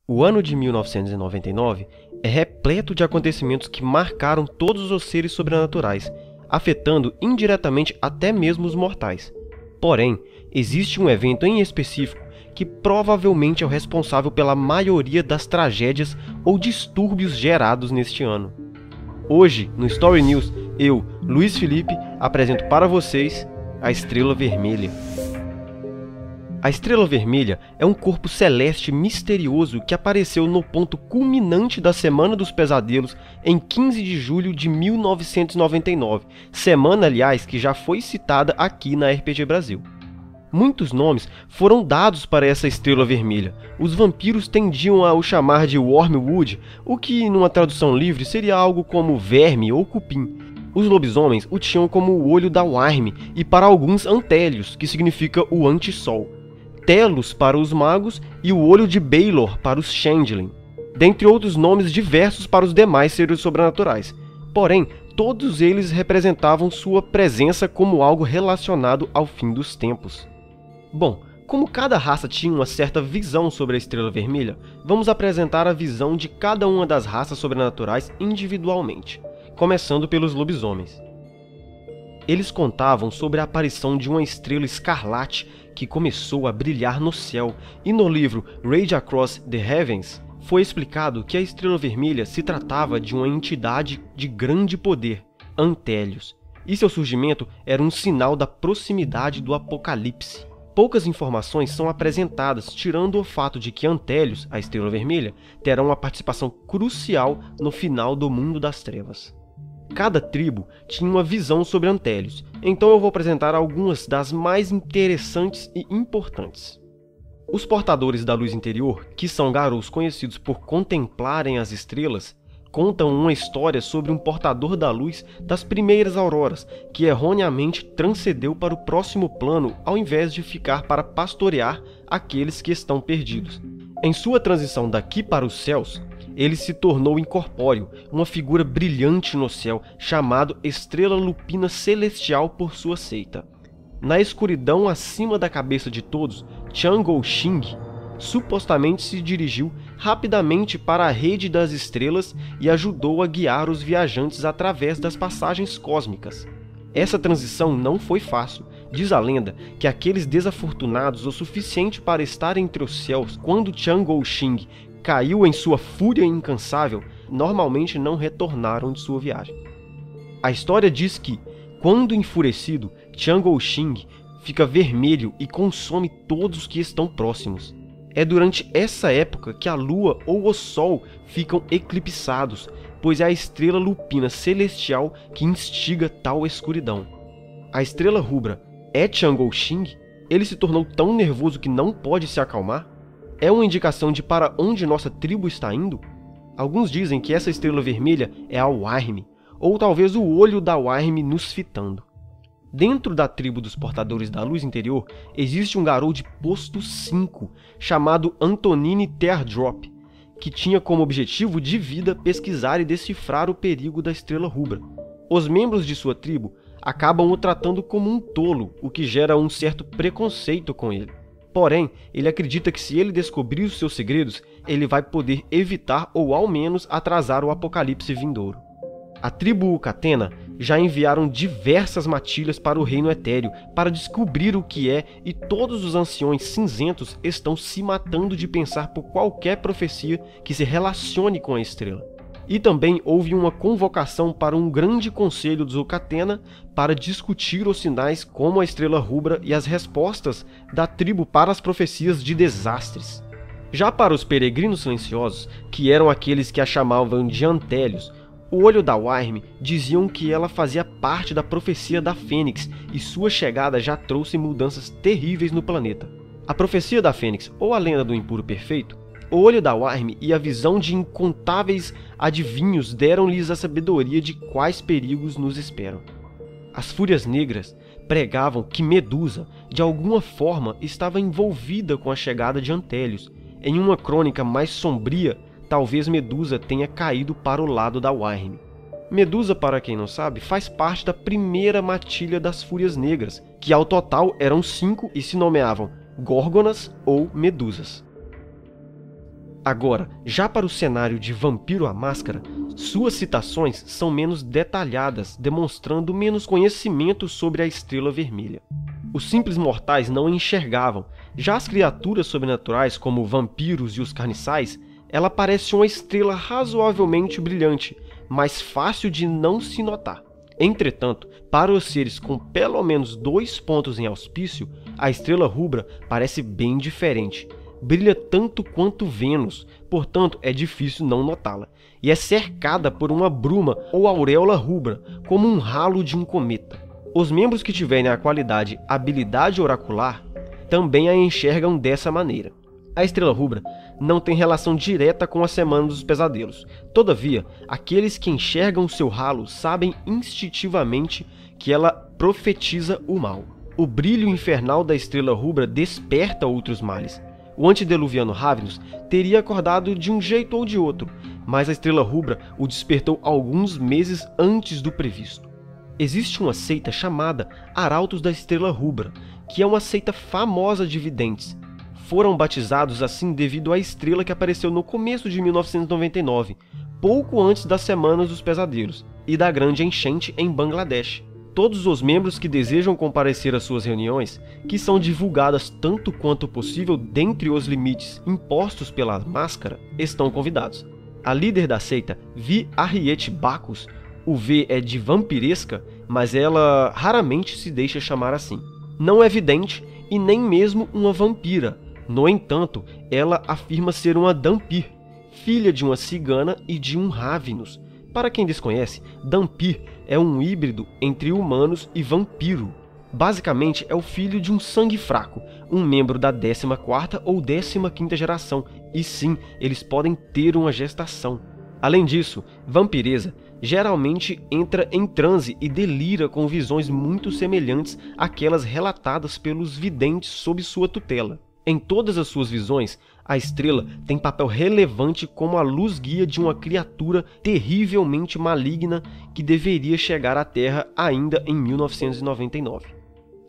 O ano de 1999 é repleto de acontecimentos que marcaram todos os seres sobrenaturais, afetando indiretamente até mesmo os mortais. Porém, existe um evento em específico que provavelmente é o responsável pela maioria das tragédias ou distúrbios gerados neste ano. Hoje, no Story News, eu, Luiz Felipe, apresento para vocês a Estrela Vermelha. A Estrela Vermelha é um corpo celeste misterioso que apareceu no ponto culminante da Semana dos Pesadelos em 15 de julho de 1999, semana, aliás, que já foi citada aqui na RPG Brasil. Muitos nomes foram dados para essa Estrela Vermelha. Os vampiros tendiam a o chamar de Wormwood, o que, numa tradução livre, seria algo como verme ou cupim. Os lobisomens o tinham como o olho da Wyrm e, para alguns, Antélios, que significa o anti-sol. Telos para os magos e o olho de Baelor para os Changeling, dentre outros nomes diversos para os demais seres sobrenaturais. Porém, todos eles representavam sua presença como algo relacionado ao fim dos tempos. Bom, como cada raça tinha uma certa visão sobre a Estrela Vermelha, vamos apresentar a visão de cada uma das raças sobrenaturais individualmente, começando pelos lobisomens. Eles contavam sobre a aparição de uma estrela escarlate que começou a brilhar no céu, e no livro Rage Across the Heavens foi explicado que a Estrela Vermelha se tratava de uma entidade de grande poder, Antélios, e seu surgimento era um sinal da proximidade do Apocalipse. Poucas informações são apresentadas, tirando o fato de que Antélios, a Estrela Vermelha, terá uma participação crucial no final do Mundo das Trevas. Cada tribo tinha uma visão sobre Antélios, então eu vou apresentar algumas das mais interessantes e importantes. Os portadores da luz interior, que são garous conhecidos por contemplarem as estrelas, contam uma história sobre um portador da luz das primeiras auroras, que erroneamente transcendeu para o próximo plano ao invés de ficar para pastorear aqueles que estão perdidos. Em sua transição daqui para os céus, ele se tornou incorpóreo, uma figura brilhante no céu, chamado Estrela Lupina Celestial por sua seita. Na escuridão acima da cabeça de todos, Chang'o-Xing supostamente se dirigiu rapidamente para a rede das estrelas e ajudou a guiar os viajantes através das passagens cósmicas. Essa transição não foi fácil. Diz a lenda que aqueles desafortunados o suficiente para estar entre os céus quando Chang'o-Xing caiu em sua fúria incansável, normalmente não retornaram de sua viagem. A história diz que, quando enfurecido, Chang'o-Xing fica vermelho e consome todos os que estão próximos. É durante essa época que a lua ou o sol ficam eclipsados, pois é a estrela lupina celestial que instiga tal escuridão. A estrela rubra é Chang'o-Xing? Ele se tornou tão nervoso que não pode se acalmar? É uma indicação de para onde nossa tribo está indo? Alguns dizem que essa estrela vermelha é a Wyrm, ou talvez o olho da Wyrm nos fitando. Dentro da tribo dos portadores da luz interior, existe um garou de posto 5, chamado Antonine Teardrop, que tinha como objetivo de vida pesquisar e decifrar o perigo da estrela rubra. Os membros de sua tribo acabam o tratando como um tolo, o que gera um certo preconceito com ele. Porém, ele acredita que se ele descobrir os seus segredos, ele vai poder evitar ou ao menos atrasar o apocalipse vindouro. A tribo Ucatena já enviaram diversas matilhas para o reino etéreo para descobrir o que é, e todos os anciões cinzentos estão se matando de pensar por qualquer profecia que se relacione com a estrela. E também houve uma convocação para um grande conselho dos Ucatena para discutir os sinais como a estrela rubra e as respostas da tribo para as profecias de desastres. Já para os peregrinos silenciosos, que eram aqueles que a chamavam de Antélios, o olho da Wyrm diziam que ela fazia parte da profecia da Fênix e sua chegada já trouxe mudanças terríveis no planeta. A profecia da Fênix, ou a lenda do impuro perfeito, o olho da Wyrm e a visão de incontáveis adivinhos deram-lhes a sabedoria de quais perigos nos esperam. As Fúrias Negras pregavam que Medusa, de alguma forma, estava envolvida com a chegada de Antélios. Em uma crônica mais sombria, talvez Medusa tenha caído para o lado da Wyrm. Medusa, para quem não sabe, faz parte da primeira matilha das Fúrias Negras, que ao total eram 5 e se nomeavam Górgonas ou Medusas. Agora, já para o cenário de Vampiro à Máscara, suas citações são menos detalhadas, demonstrando menos conhecimento sobre a Estrela Vermelha. Os simples mortais não a enxergavam. Já as criaturas sobrenaturais, como vampiros e os carniçais, ela parece uma estrela razoavelmente brilhante, mas fácil de não se notar. Entretanto, para os seres com pelo menos 2 pontos em auspício, a estrela rubra parece bem diferente. Brilha tanto quanto Vênus, portanto é difícil não notá-la, e é cercada por uma bruma ou auréola rubra, como um halo de um cometa. Os membros que tiverem a qualidade habilidade oracular também a enxergam dessa maneira. A estrela rubra não tem relação direta com a Semana dos Pesadelos. Todavia, aqueles que enxergam o seu halo sabem instintivamente que ela profetiza o mal. O brilho infernal da estrela rubra desperta outros males. O antediluviano Ravenous teria acordado de um jeito ou de outro, mas a estrela rubra o despertou alguns meses antes do previsto. Existe uma seita chamada Arautos da Estrela Rubra, que é uma seita famosa de videntes. Foram batizados assim devido à estrela que apareceu no começo de 1999, pouco antes das Semanas dos Pesadelos e da grande enchente em Bangladesh. Todos os membros que desejam comparecer às suas reuniões, que são divulgadas tanto quanto possível dentre os limites impostos pela máscara, estão convidados. A líder da seita, Vi Harriet Bacchus, o V é de vampiresca, mas ela raramente se deixa chamar assim. Não é vidente e nem mesmo uma vampira. No entanto, ela afirma ser uma Dhampir, filha de uma cigana e de um Ravenous. Para quem desconhece, Dhampir é um híbrido entre humanos e vampiro. Basicamente, é o filho de um sangue fraco, um membro da 14ª ou 15ª geração, e sim, eles podem ter uma gestação. Além disso, vampiresa geralmente entra em transe e delira com visões muito semelhantes àquelas relatadas pelos videntes sob sua tutela. Em todas as suas visões, a estrela tem papel relevante como a luz guia de uma criatura terrivelmente maligna que deveria chegar à Terra ainda em 1999.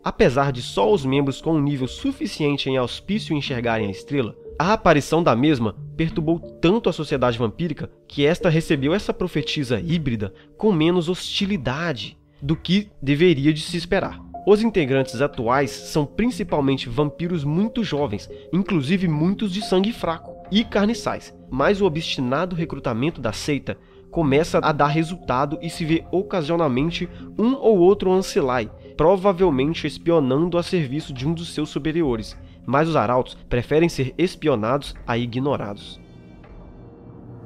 Apesar de só os membros com um nível suficiente em auspício enxergarem a estrela, a aparição da mesma perturbou tanto a sociedade vampírica que esta recebeu essa profetisa híbrida com menos hostilidade do que deveria de se esperar. Os integrantes atuais são principalmente vampiros muito jovens, inclusive muitos de sangue fraco, e carniçais, mas o obstinado recrutamento da seita começa a dar resultado e se vê ocasionalmente um ou outro Ancilai, provavelmente espionando a serviço de um dos seus superiores, mas os arautos preferem ser espionados a ignorados.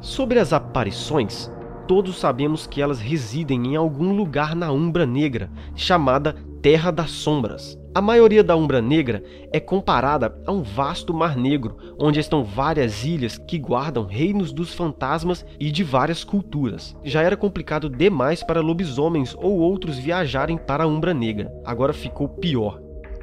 Sobre as aparições, todos sabemos que elas residem em algum lugar na Umbra Negra, chamada Terra das Sombras. A maioria da Umbra Negra é comparada a um vasto mar negro, onde estão várias ilhas que guardam reinos dos fantasmas e de várias culturas. Já era complicado demais para lobisomens ou outros viajarem para a Umbra Negra, agora ficou pior.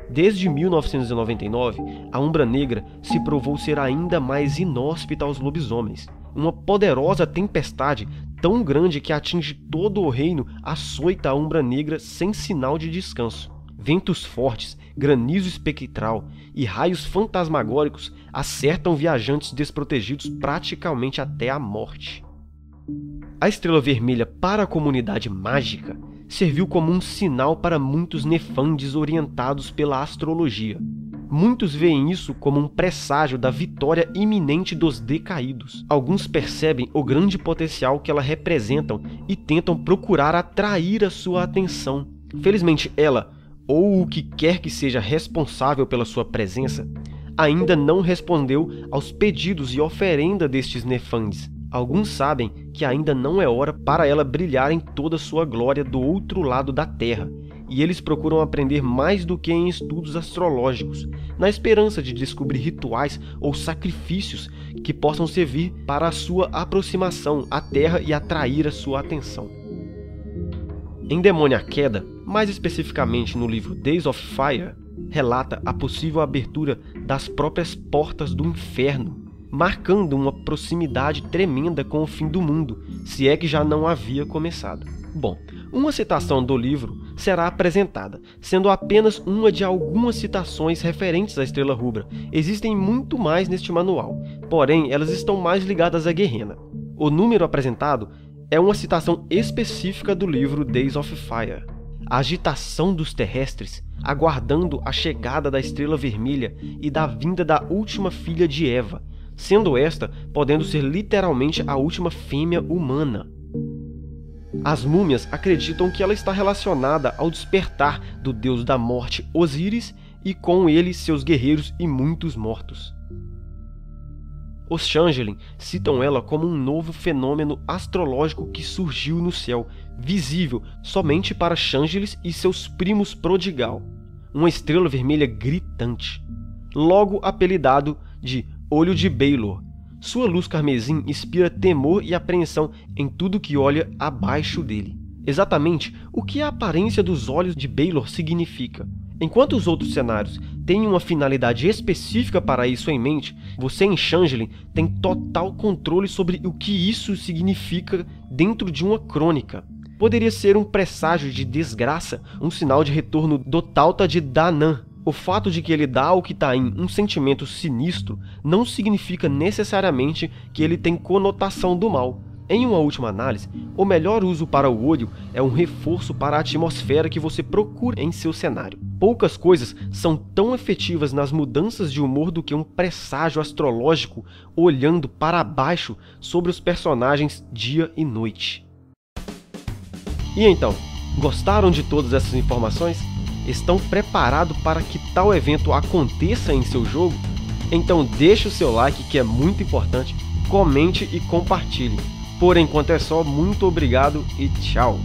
Desde 1999, a Umbra Negra se provou ser ainda mais inóspita aos lobisomens. Uma poderosa tempestade tão grande que atinge todo o reino açoita a Umbra Negra sem sinal de descanso. Ventos fortes, granizo espectral e raios fantasmagóricos acertam viajantes desprotegidos praticamente até a morte. A Estrela Vermelha para a comunidade mágica serviu como um sinal para muitos nefandes orientados pela astrologia. Muitos veem isso como um presságio da vitória iminente dos decaídos. Alguns percebem o grande potencial que ela representam e tentam procurar atrair a sua atenção. Felizmente ela, ou o que quer que seja responsável pela sua presença, ainda não respondeu aos pedidos e oferenda destes nefandes. Alguns sabem que ainda não é hora para ela brilhar em toda sua glória do outro lado da Terra, e eles procuram aprender mais do que em estudos astrológicos, na esperança de descobrir rituais ou sacrifícios que possam servir para a sua aproximação à Terra e atrair a sua atenção. Em Demônio à Queda, mais especificamente no livro Days of Fire, relata a possível abertura das próprias portas do inferno, marcando uma proximidade tremenda com o fim do mundo, se é que já não havia começado. Bom, Uma citação do livro será apresentada, sendo apenas uma de algumas citações referentes à Estrela Rubra. Existem muito mais neste manual, porém elas estão mais ligadas a Gehenna. O número apresentado é uma citação específica do livro Days of Fire. A agitação dos terrestres, aguardando a chegada da Estrela Vermelha e da vinda da última filha de Eva, sendo esta podendo ser literalmente a última fêmea humana. As múmias acreditam que ela está relacionada ao despertar do deus da morte Osíris e com ele seus guerreiros e muitos mortos. Os Changeling citam ela como um novo fenômeno astrológico que surgiu no céu, visível somente para Changelis e seus primos Prodigal, uma estrela vermelha gritante, logo apelidado de Olho de Baelor. Sua luz carmesim inspira temor e apreensão em tudo que olha abaixo dele. Exatamente o que a aparência dos olhos de Baelor significa. Enquanto os outros cenários têm uma finalidade específica para isso em mente, você em Changeling tem total controle sobre o que isso significa dentro de uma crônica. Poderia ser um presságio de desgraça, um sinal de retorno do Tauta de Danann. O fato de que ele dá ao Kitaim um sentimento sinistro não significa necessariamente que ele tem conotação do mal. Em uma última análise, o melhor uso para o olho é um reforço para a atmosfera que você procura em seu cenário. Poucas coisas são tão efetivas nas mudanças de humor do que um presságio astrológico olhando para baixo sobre os personagens dia e noite. E então, gostaram de todas essas informações? Estão preparados para que tal evento aconteça em seu jogo? Então deixe o seu like, que é muito importante, comente e compartilhe. Por enquanto é só, muito obrigado e tchau!